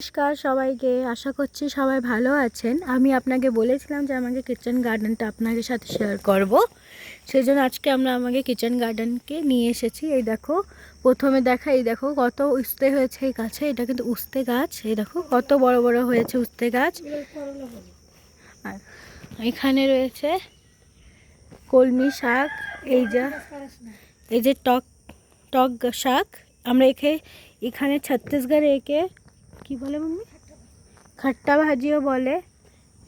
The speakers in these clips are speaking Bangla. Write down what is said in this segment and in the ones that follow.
নমস্কার সবাইকে, আশা করছি সবাই ভালো আছেন। আমি আপনাকে বলেছিলাম যে আমাকে কিচেন গার্ডেনটা আপনাদের সাথে শেয়ার করব, সেই জন্য আজকে আমরা আমাকে কিচেন গার্ডেনকে নিয়ে এসেছি। এই দেখো, প্রথমে দেখা, এই দেখো কত উস্তে হয়েছে এই গাছে। এটা কিন্তু উস্তে গাছ। এই দেখো কত বড় বড় হয়েছে উস্তে গাছ। আর এখানে রয়েছে কলমি শাক, এই যে টক টক শাক। আমরা এখানে ছত্তিশগড়ে একে কি বলে মাম্মি, খাট্টা ভাজিও বলে।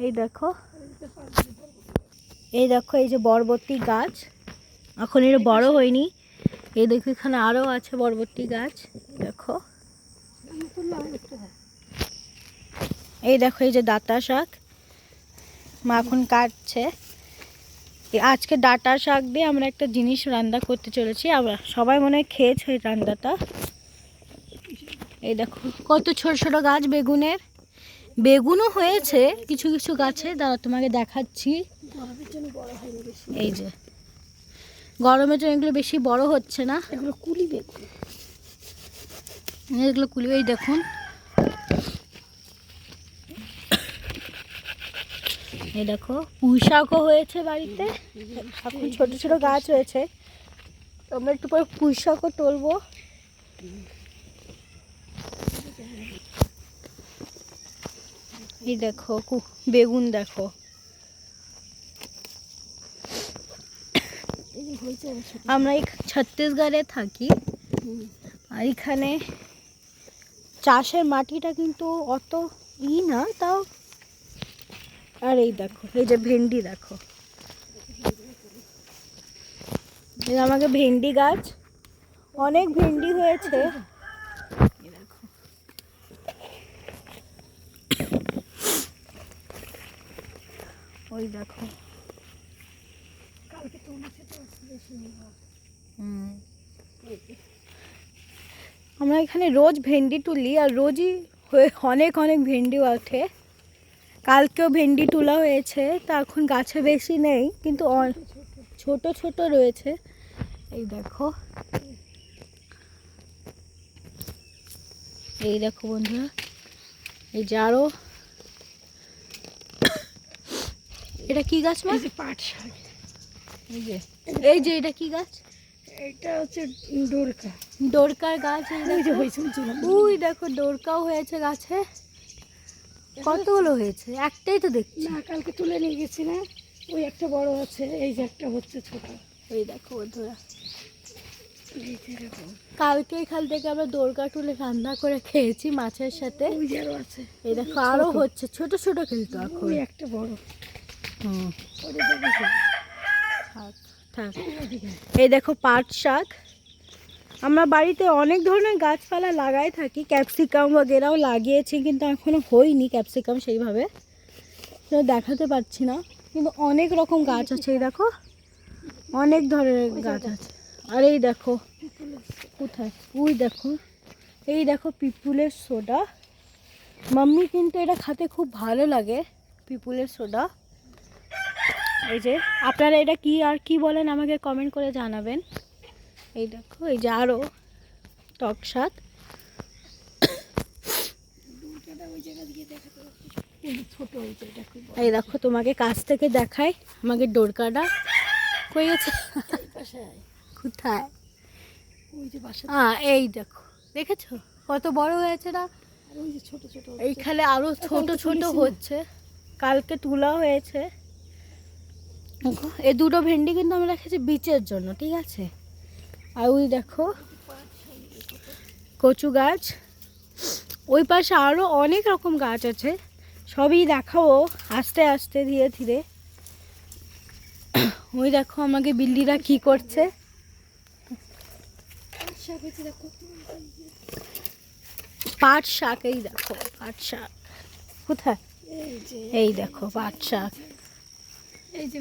এই দেখো, এই যে বরবটি গাছ, এখন এটা বড় হয়নি। এই দেখো এখানে আরো আছে বরবটি গাছ। দেখো, এই দেখো এই যে ডাঁটা শাক, মা এখন কাটছে। আজকে ডাঁটা শাক দিয়ে আমরা একটা জিনিস রান্না করতে চলেছি। আমরা সবাই মনে হয় খেয়েছে এই রান্নাটা। এই দেখো কত ছোট ছোট গাছ বেগুনও হয়েছে কিছু কিছু গাছে। দাঁড়া তোমাকে দেখাচ্ছি। এই যে গরমের জন্য এগুলো বেশি বড় হচ্ছে না, এগুলো কুলি বেগুন, এগুলো কুলি। এই দেখুন, এই দেখো পুঁই শাকও হয়েছে বাড়িতে। এখন ছোট ছোট গাছ হয়েছে, আমরা একটু পরে পুঁই শাকও তুলবো। এই দেখো বেগুন, দেখো আমরা এই ছত্তিশগড়ে থাকি, আর এখানে চাষের মাটিটা কিন্তু অত না তাও। আর এই দেখো এই যে ভেন্ডি, দেখো আমাকে ভেন্ডি গাছ, অনেক ভেন্ডি হয়েছে। ওই দেখো, আমরা এখানে রোজ ভেন্ডি তুলি, আর রোজই অনেক অনেক ভেন্ডি ওঠে। কালকেও ভেন্ডি তোলা হয়েছে, তা এখন গাছে বেশি নেই কিন্তু ছোট ছোট রয়েছে। এই দেখো, এই দেখো বন্ধুরা, এই যে আরো, এটা কি গাছ? মা পাট শাক। এই যে এটা কি গাছ? এটা হচ্ছে ডোরকার গাছ। ওই দেখো ডোরকাও হয়েছে গাছে। কতগুলো হয়েছে? একটাই তো দেখছি না, কালকে তুলে নিয়ে গেছি না, ওই একটা বড় আছে, এই যে একটা হচ্ছে ছোট। ওই দেখো বন্ধুরা, কালকে এখান থেকে আমরা ডোরকা তুলে রান্না করে খেয়েছি মাছের সাথে। এই দেখো আরো হচ্ছে ছোট ছোট, কিন্তু এখন একটা বড়। এই দেখো পাট শাক। আমরা বাড়িতে অনেক ধরনের গাছপালা লাগাই থাকি, ক্যাপসিকাম বগেরাও লাগিয়েছি, কিন্তু এখনো হয়নি ক্যাপসিকাম সেইভাবে, দেখাতে পারছি না। কিন্তু অনেক রকম গাছ আছে, এই দেখো অনেক ধরনের গাছ আছে। আর এই দেখো কোথায়, ওই দেখো, এই দেখো পিপুলের সোডা। মাম্মি কিন্তু এটা খেতে খুব ভালো লাগে, পিপুলের সোডা। এই যে আপনারা এটা কি আর কি বলেন আমাকে কমেন্ট করে জানাবেন। এই দেখো এই যে আরো টক শাক। এই দেখো তোমাকে কাছ থেকে দেখাই, আমাকে ডোরকাটা কই গেছে, কোথায়? এই দেখো, দেখেছো কত বড় হয়েছে না? এইখানে আরো ছোট ছোট হচ্ছে, কালকে তোলা হয়েছে। এই দুটো ভেন্ডি কিন্তু আমি রেখেছি বীজের জন্য, ঠিক আছে। আর ওই দেখো কচু গাছ, ওই পাশে আরো অনেক রকম গাছ আছে, সবই দেখাবো আস্তে আস্তে ধীরে ধীরে। ওই দেখো আমাকে বিল্লিরা কি করছে। পাট শাক, এই দেখো পাট শাক কোথায়, এই দেখো পাট শাক, এই যে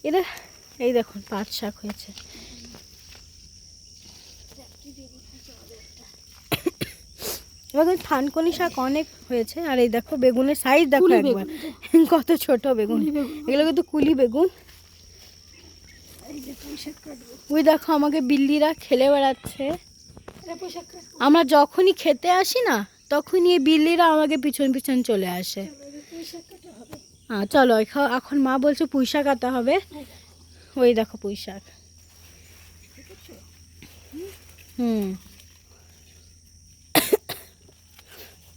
এটা, এই দেখুন পাট শাক হয়েছে। এবার থানকুনি শাক অনেক হয়েছে। আর এই দেখো বেগুনের সাইজ দেখো একবার, কত ছোট বেগুন, এগুলো কিন্তু কুলি বেগুন। ওই দেখো আমাকে বিল্লিরা খেলে বেড়াচ্ছে। আমরা যখনই খেতে আসি না, তখনই এই বিল্লিরা আমাকে পিছন পিছন চলে আসে। হ্যাঁ চলো, এখন মা বলছে পুঁই শাক কাটা হবে। ওই দেখো পুঁই শাক।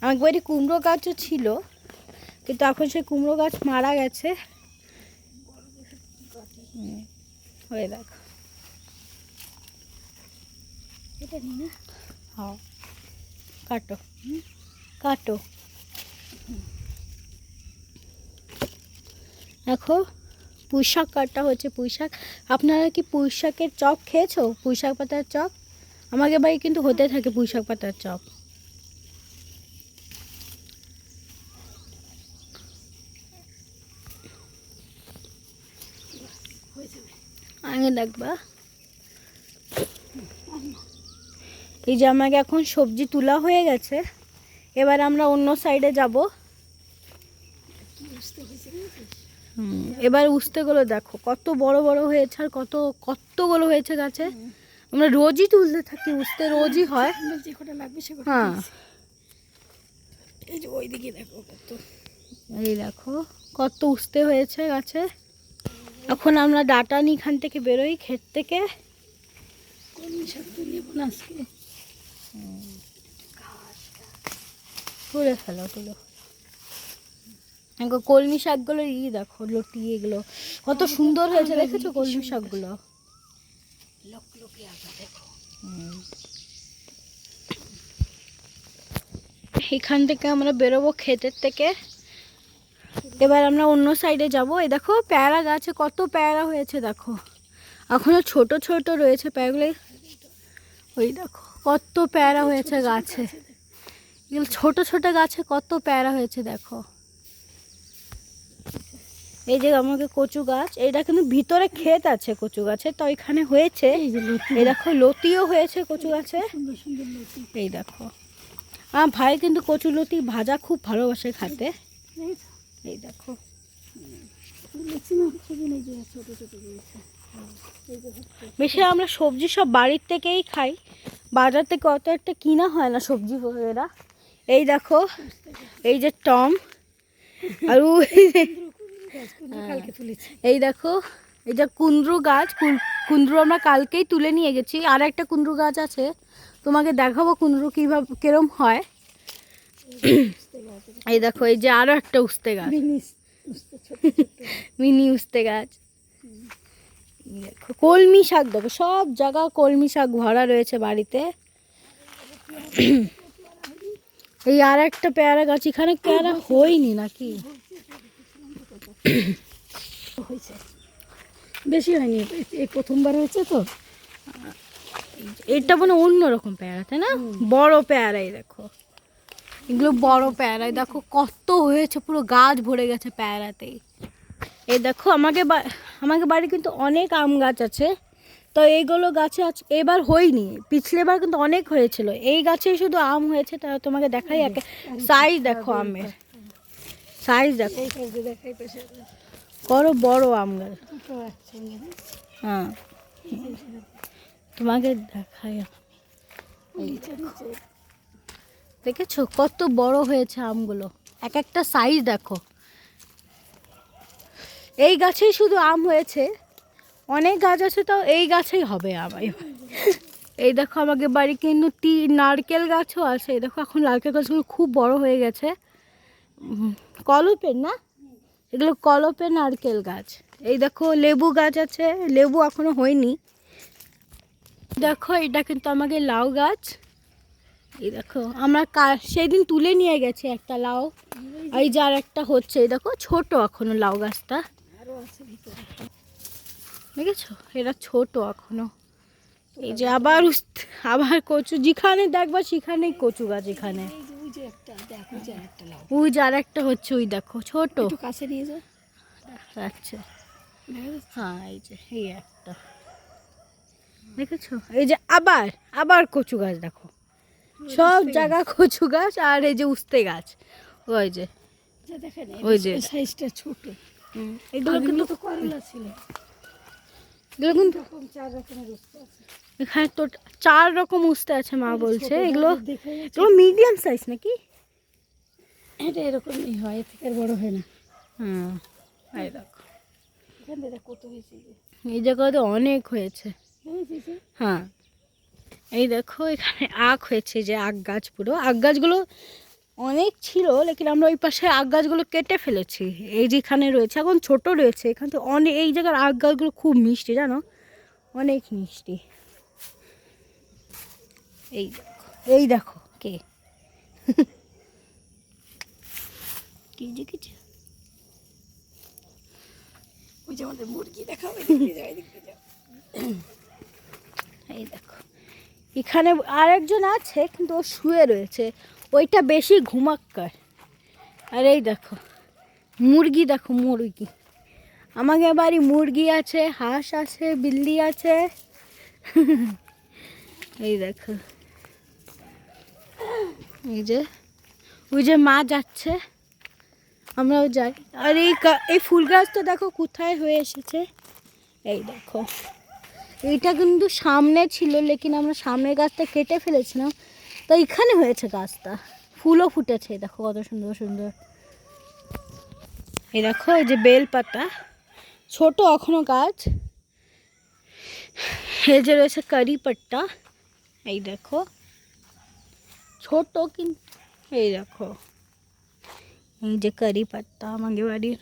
আমার বাড়ি কুমড়ো গাছও ছিল, কিন্তু এখন সেই কুমড়ো গাছ মারা গেছে। ওই দেখো, হ্যাঁ কাটো কাটো। দেখো পুঁই শাক কাটা হচ্ছে। পুঁই শাক, আপনারা কি পুঁই শাকের চপ খেয়েছো? পুঁই শাক পাতার চপ আমাদের বাড়ি কিন্তু হতে থাকে পুঁই শাক পাতার চপ। আগে দেখবা, এই যে আমাকে এখন সবজি তোলা হয়ে গেছে, এবার আমরা অন্য সাইডে যাব। এবার উস্তেগুলো দেখো কত বড় বড় হয়েছে, আর কতগুলো হয়েছে গাছে। আমরা রোজই তুলতে থাকি উস্তে, রোজই হয়। হ্যাঁ এই যে ওইদিকে দেখো কত, এই দেখো কত উস্তে হয়েছে গাছে। এখন আমরা ডাটা নিয়ে এখান থেকে বেরোই, ক্ষেত থেকে। তুলে ফেলো, তুলে কলমি শাকগুলো দেখো, লতি এগুলো কত সুন্দর হয়েছে, দেখেছো কলমি শাকগুলো? এখান থেকে আমরা বেরোবো ক্ষেতের থেকে। এবার আমরা অন্য সাইডে যাব। এই দেখো পেয়ারা গাছে কত পেয়ারা হয়েছে দেখো, এখনো ছোট ছোট রয়েছে পেয়ারাগুলো। ওই দেখো কত পেয়ারা হয়েছে গাছে, এগুলো ছোট ছোট গাছে কত পেয়ারা হয়েছে দেখো। এই যে আমাকে কচু গাছ, এটা কিন্তু ভিতরে ক্ষেত আছে কচু গাছে, তো এখানে হয়েছে। এই দেখো লতিও হয়েছে কচু গাছে। এই দেখো আমার ভাই কিন্তু কচু লতি ভাজা খুব ভালোবাসে খেতে। এই দেখো বেশি আমরা সবজি সব বাড়ির থেকেই খাই, বাজার থেকে অত একটা কিনা হয় না সবজি এরা। এই দেখো এই যে টম, আর এই দেখো এই যে কুন্দ্রু গাছ, কুন্দ্রু আমরা কালকেই তুলে নিয়ে গেছি। আর একটা কুন্দ্রু গাছ আছে, তোমাকে দেখাবো কুন্দ্রু কিভাবে কিরম হয়। এই দেখো এই যে আরো একটা উস্তে গাছ, মিনি উস্তে গাছ। দেখো কলমি শাক, দেখো সব জায়গা কলমি শাক ভরা রয়েছে বাড়িতে। এই আর একটা পেয়ারা গাছ, এখানে পেয়ারা হয়নি নাকি? বেশি হয়নি, এই প্রথমবার হয়েছে তো। এটা মানে অন্যরকম পেয়ারা, তাই না? বড় পেয়ারাই দেখো, এগুলো বড় পেয়ারাই দেখো কত হয়েছে, পুরো গাছ ভরে গেছে পেয়ারাতেই। এই দেখো আমাকে বাড়ি কিন্তু অনেক আম গাছ আছে, তো এইগুলো গাছে এবার হয়নি, পিছলেবার কিন্তু অনেক হয়েছিল। এই গাছেই শুধু আম হয়েছে। তা তোমাকে দেখাই, একটা সাইজ দেখো, আমের সাইজ দেখো, বড় বড় আম গাছ। হ্যাঁ তোমাকে দেখাই, দেখেছো কত বড় হয়েছে আমগুলো, এক একটা সাইজ দেখো। এই গাছেই শুধু আম হয়েছে, অনেক গাছ আছে তো এই গাছেই হবে আম। এই দেখো আমাকে বাড়ি কিন্তু নারকেল গাছও আছে। এই দেখো এখন নারকেল গাছগুলো খুব বড় হয়ে গেছে, কলপের না, এগুলো কলপের নারকেল গাছ। এই দেখো লেবু গাছ আছে, লেবু এখনো হয়নি। দেখো এটা কিন্তু আমাকে লাউ গাছ। এই দেখো আমরা সেই দিন তুলে নিয়ে গেছি একটা লাউ, এই যে আর একটা হচ্ছে। এই দেখো ছোট এখনো লাউ গাছটা, দেখেছো এটা ছোট এখনো। এই যে আবার কচু, যেখানে দেখবা সেখানেই কচু গাছ। এখানে ওই যে আর একটা হচ্ছে, ওই দেখো ছোট কাছে নিয়ে যাও, আচ্ছা হ্যাঁ এই যে এই একটা দেখেছো। এই যে আবার কচু গাছ দেখো, সব জায়গা কচু গাছ। আর এই যে উস্তে গাছ, ওই যে ওই যে সাইজটা ছোট। এগুলো কিন্তু তো করলা ছিল, এগুলো কিন্তু 4 রকমের উস্তে আছে এখানে তো 4 রকম উস্তে আছে মা বলছে। এগুলো মিডিয়াম সাইজ নাকি? এটা এরকমই হয়, এর থেকে আর বড় হয় না। হুম, এই দেখো এখান থেকে কত হয়েছে যে। এই জায়গাতে অনেক হয়েছে। হয়েছে যে। হ্যাঁ, এই দেখো এখানে আখ হয়েছে, যে আখ গাছ, পুরো আখ গাছগুলো অনেক ছিল, লেকিন আমরা ওই পাশে আখ গাছগুলো কেটে ফেলেছি। এই যেখানে রয়েছে এখন ছোট রয়েছে, এখান থেকে অনেক, এই জায়গার আখ গাছগুলো খুব মিষ্টি জানো, অনেক মিষ্টি। এই দেখো, এই দেখো কে কি যে কিছু, ওই যে আমাদের মুরগি দেখাবে, দেখতে যাও, দেখতে যাও। এই দেখো এখানে আরেকজন আছে কিন্তু ও শুয়ে রয়েছে, ওইটা বেশি ঘুমাক্কার। আর এই দেখো মুরগি, দেখো মুরগি, আমাদের বাড়ি মুরগি আছে, হাঁস আছে, বিল্লি আছে। এই দেখো, এই যে ওই যে মা যাচ্ছে, আমরাও যাই। আর এই ফুল গাছটা দেখো কোথায় হয়ে এসেছে, এই দেখো এইটা কিন্তু সামনে ছিল, লেকিন আমরা সামনের গাছটা কেটে ফেলেছিলাম, তো এখানে হয়েছে গাছটা, ফুলও ফুটেছে, দেখো কত সুন্দর সুন্দর। এই দেখো এই যে বেলপাতা, ছোট এখনো গাছ। এই যে রয়েছে কারি পাট্টা, এই দেখো ছোট কিন্তু, এই দেখো এই যে কারি পাত্তা আমাদের বাড়ির।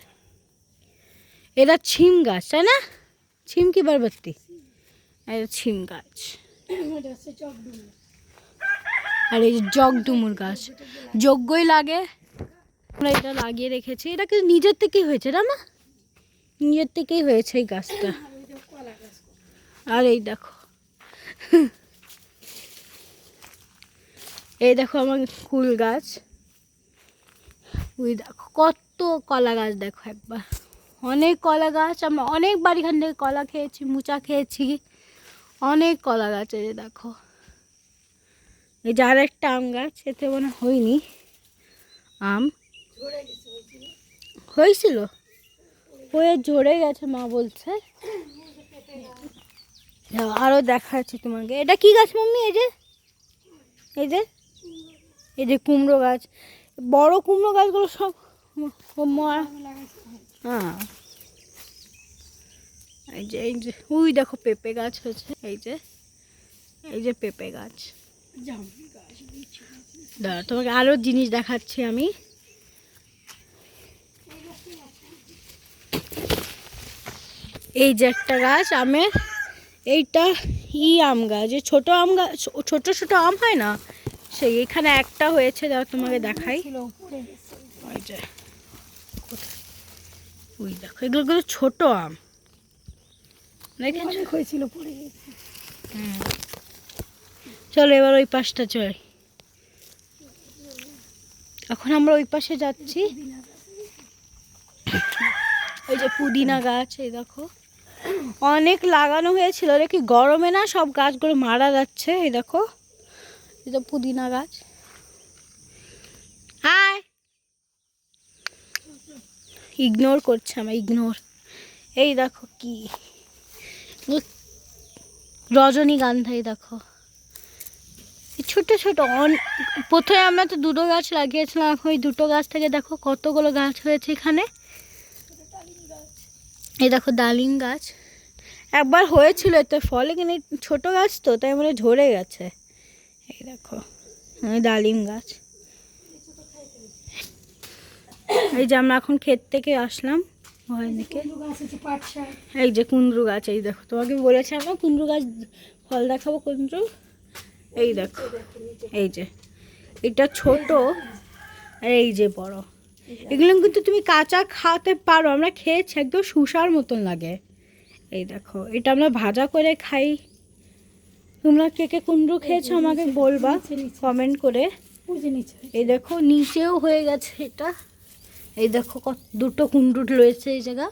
এটা ছিম গাছ, তাই না? ছিম কি বারবত্তি? এটা ছিম গাছ। এটা হচ্ছে চকডুম। আর এই যে জগডুমুর গাছ, যজ্ঞই লাগে, আমরা এটা লাগিয়ে রেখেছি। এটা কিন্তু নিজের থেকেই হয়েছে না মা, নিজের থেকেই হয়েছে এই গাছটা। কলা গাছ। আর এই দেখো, এই দেখো আমার ফুল গাছ, ওই দেখো কত কলা গাছ, দেখো একবার, অনেক কলা গাছ। আমরা অনেকবার এখান থেকে কলা খেয়েছি, মুচা খেয়েছি, অনেক কলা গাছ। এই যে দেখো, এই যে আরেকটা আম গাছ, এতে মনে হয়নি আম, হয়েছিল, হয়ে ঝরে গেছে মা বলছে। আরও দেখাচ্ছি তোমাকে, এটা কি গাছ মাম্মি? এই যে এই যে এই যে কুমড়ো গাছ, বড় কুমড়ো গাছগুলো সব হ্যাঁ। এই যে ওই দেখো পেঁপে গাছ হয়েছে, এই যে পেঁপে গাছ। দাঁড়া তোমাকে আরও জিনিস দেখাচ্ছি আমি। এই যে একটা গাছ আমের, এইটা আম গাছ, যে ছোট আম গাছ, ছোট ছোট আম হয় না, সেই এখানে একটা হয়েছে, দাও তোমাকে দেখাই। ওই যে ওই দেখো, এগুলো ছোট আম, অনেক হয়েছিল, পড়ে গেছে। চলো এবার ওই পাশটা চল, এখন আমরা ওই পাশে যাচ্ছি। ওই যে পুদিনা গাছ, এই দেখো অনেক লাগানো হয়েছিল, দেখি গরমে না সব গাছগুলো মারা যাচ্ছে। এই দেখো এই তো পুদিনা গাছ। হাই, ইগনোর করছে আমার, ইগনোর। এই দেখো কি রজনীগন্ধা, এই দেখো ছোট ছোট। প্রথমে আমরা তো দুটো গাছ লাগিয়েছিলাম, এখন ওই দুটো গাছ থেকে দেখো কতগুলো গাছ হয়েছে এখানে। এই দেখো ডালিম গাছ, একবার হয়েছিল এতে ফলে, কিন্তু ছোট গাছ তো তাই মানে ঝরে গেছে। এই দেখো ডালিম গাছ। এই যে আমরা এখন ক্ষেত থেকে আসলাম এই যে কুন্দ্রু গাছ, এই দেখো তোমাকে বলেছি আমরা কুন্দ্রু গাছ ফল দেখাবো, কুন্দ্রু। এই দেখো এই যে এটা ছোট, আর এই যে বড়, এগুলো কিন্তু তুমি কাঁচা খাওয়াতে পারো, আমরা খেয়েছি, একদম শুষার মতন লাগে। এই দেখো এটা আমরা ভাজা করে খাই। তোমরা কে কে কুন্দ্রু খেয়েছো আমাকে বলবা কমেন্ট করে। এই দেখো নিচেও হয়ে গেছে এটা, এই দেখো কত দুটো কুন্দ্রু রয়েছে এই জায়গা।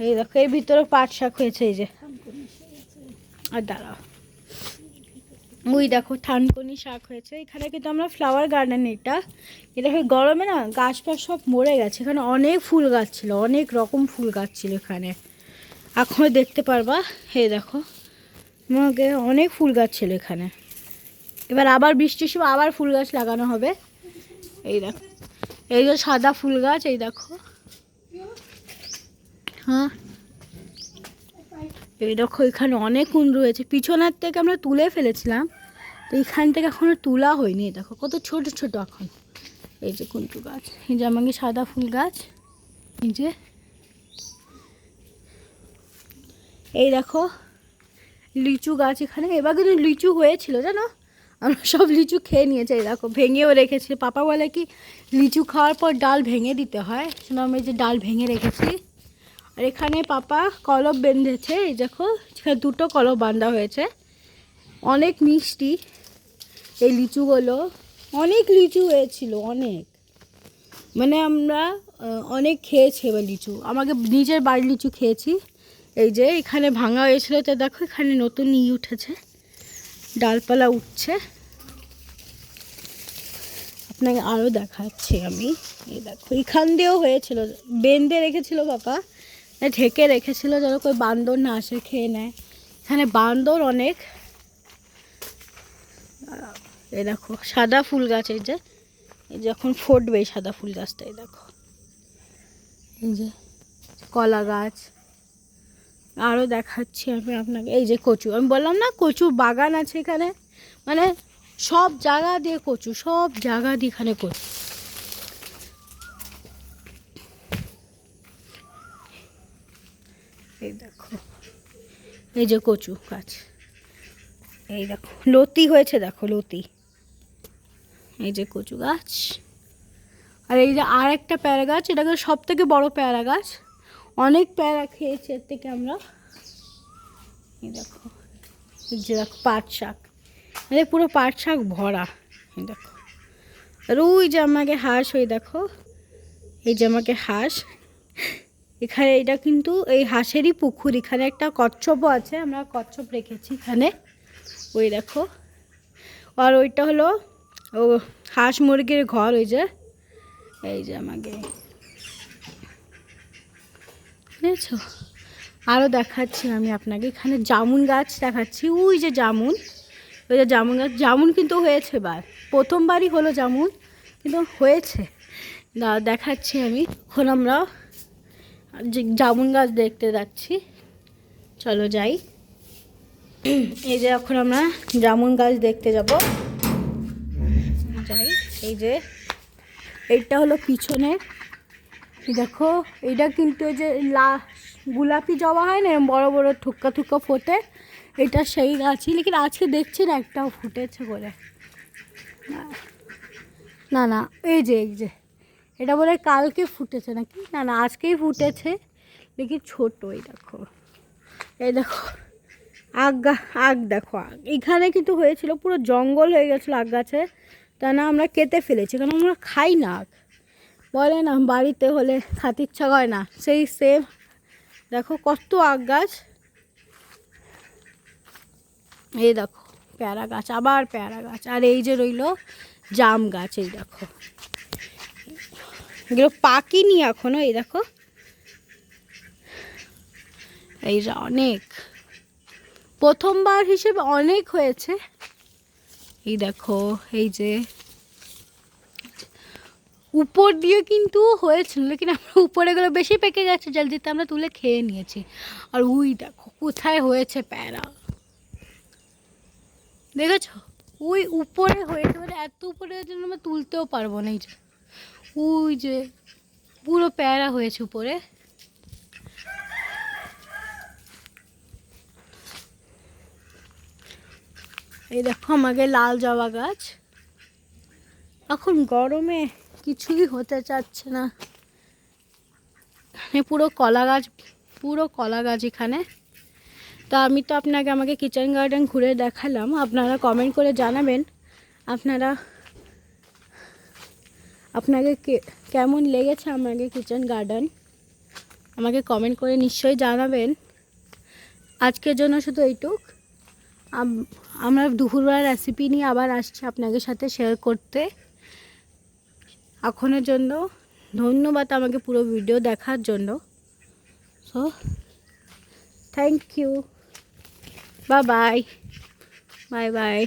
এই দেখো এর ভিতরে পাট শাক হয়েছে, এই যে। আর দাঁড়াও, ওই দেখো থানকুনি শাক হয়েছে। এখানে কিন্তু আমরা ফ্লাওয়ার গার্ডেন, এটা গরমে না গাছ পাশ সব মরে গেছে, এখানে অনেক ফুল গাছ ছিল, অনেক রকম ফুল গাছ ছিল এখানে, এখনও দেখতে পারবা। এই দেখো আমাকে অনেক ফুল গাছ ছিল এখানে। এবার আবার বৃষ্টির সময় আবার ফুল গাছ লাগানো হবে। এই দেখো, এই যে সাদা ফুল গাছ, এই দেখো। হ্যাঁ, এই দেখো এখানে অনেক কুন্দ রয়েছে, পিছনের থেকে আমরা তুলে ফেলেছিলাম, তো এইখান থেকে এখনো তোলা হয়নি। দেখো কত ছোট ছোট এখন। এই যে কুন্দ গাছ, এই যে আমাকে সাদা ফুল গাছ, এই যে, এই দেখো লিচু গাছ এখানে। এবার কিন্তু লিচু হয়েছিল জানো, আমরা সব লিচু খেয়ে নিয়েছি। এই দেখো ভেঙেও রেখেছি, পাপা বলে কি লিচু খাওয়ার পর ডাল ভেঙে দিতে হয়, সেজন্য আমি এই যে ডাল ভেঙে রেখেছি। আর এখানে পাপা কলব বেঁধেছে, এই দেখো এখানে দুটো কলব বাঁধা হয়েছে। অনেক মিষ্টি এই লিচুগুলো, অনেক লিচু হয়েছিল, অনেক, মানে আমরা অনেক খেয়েছি এবার লিচু, আমাকে নিজের বাড়ির লিচু খেয়েছি। এই যে এখানে ভাঙা হয়েছিল, তো দেখো এখানে নতুন উঠেছে, ডালপালা উঠছে। আপনাকে আরও দেখাচ্ছি আমি। এই দেখো এখান দিয়েও হয়েছিল, বেঁধে রেখেছিল বাবা, ঢেকে রেখেছিল যেন કોઈ বান্দর না আসে খেয়ে নেয়। এখানে বান্দর অনেক। এই দেখো সাদা ফুল গাছ, এই যে যখন ফুটবে এই সাদা ফুল গাছটা, এই দেখো, এই যে কলা গাছ। আরও দেখাচ্ছি আমি আপনাকে, এই যে কচু, আমি বললাম না কচু বাগান আছে এখানে, মানে সব জায়গা দিয়ে কচু, সব জায়গা দিয়ে এখানে কচু। এই দেখো এই যে কচু গাছ, এই দেখো লতি হয়েছে, দেখো লতি, এই যে কচু গাছ। আর এই যে আর একটা পেয়ারা গাছ, এটা সব থেকে বড় পেয়ারা গাছ, অনেক পেয়ারা খেয়েছি এর থেকে আমরা। এই দেখো, এই যে দেখো পাট শাক, মানে পুরো পাট শাক ভরা। এই দেখো, আর ওই যে আমাকে হাঁস, ওই দেখো এই যে আমাকে হাঁস, এখানে এটা কিন্তু এই হাঁসেরই পুকুর, এখানে একটা কচ্ছপও আছে, আমরা কচ্ছপ রেখেছি এখানে, ওই দেখো। আর ওইটা হলো ও হাঁস মুরগির ঘর, ওই যে, এই যে আমাকে, বুঝেছো। আরও দেখাচ্ছি আমি আপনাকে, এখানে জামুন গাছ দেখাচ্ছি, ওই যে জামুন, ওই যে জামুন গাছ, জামুন কিন্তু হয়েছে এবার, প্রথমবারই হলো জামুন, কিন্তু হয়েছে। দেখাচ্ছি আমি, এখন আমরা যে জামুন গাছ দেখতে যাচ্ছি, চলো যাই। এই যে এখন আমরা জামুন গাছ দেখতে যাব, যাই। এই যে এইটা হলো পিছনে, দেখো এটা কিন্তু এই যে গোলাপি জবা হয় না, বড় বড় থুক্কা থুক্কা ফোটে, এটা সেই গাছই, লেকিন আজকে দেখছি না একটাও ফুটেছে বলে। না না, এই যে এটা বলে কালকে ফুটেছে নাকি, না না আজকেই ফুটেছে, লেকিন ছোট। এই দেখো আগ দেখো, আগ এখানে কিন্তু হয়েছিল, পুরো জঙ্গল হয়ে গেছিলো আগ গাছে, তা না আমরা কেটে ফেলেছি, কারণ আমরা খাই না আগ, বলে না বাড়িতে হলে খাতে ইচ্ছা করে না, সেই সেম দেখো কত আগ গাছ। এই দেখো পেয়ারা গাছ, আবার পেয়ারা গাছ, আর এই যে রইল জাম গাছ, এই দেখো এগুলো পাকিনি এখনো, এই দেখো এই যে অনেক, প্রথমবার হিসেবে অনেক হয়েছে। এই দেখো এই যে উপর দিয়ে কিন্তু হয়েছিল, লেকিন আমরা উপরে গেলে বেশি পেকে গেছে, জলদিতে আমরা তুলে খেয়ে নিয়েছি। আর ওই দেখো কোথায় হয়েছে প্যারা, দেখেছো ওই উপরে হয়েছে, মানে এত উপরে জন্য আমরা তুলতেও পারবো না। এই যে ওই যে পুরো প্যারা হয়েছে উপরে। এই দেখো আমাকে লাল জবা গাছ, এখন গরমে কিছুই হতে চাচ্ছে না, পুরো কলা গাছ, পুরো কলা গাছ এখানে। তা আমি তো আমাকে কিচেন গার্ডেন ঘুরে দেখালাম, আপনারা কমেন্ট করে জানাবেন আপনাকে কেমন লেগেছে আমাকে কিচেন গার্ডেন, আমাকে কমেন্ট করে নিশ্চয়ই জানাবেন। আজকের জন্য শুধু এইটুক, আমরা দুপুরবেলা রেসিপি নিয়ে আবার আসছি আপনাদের সাথে শেয়ার করতে। এখনের জন্য ধন্যবাদ আমাকে পুরো ভিডিও দেখার জন্য। So thank you, bye bye, bye by.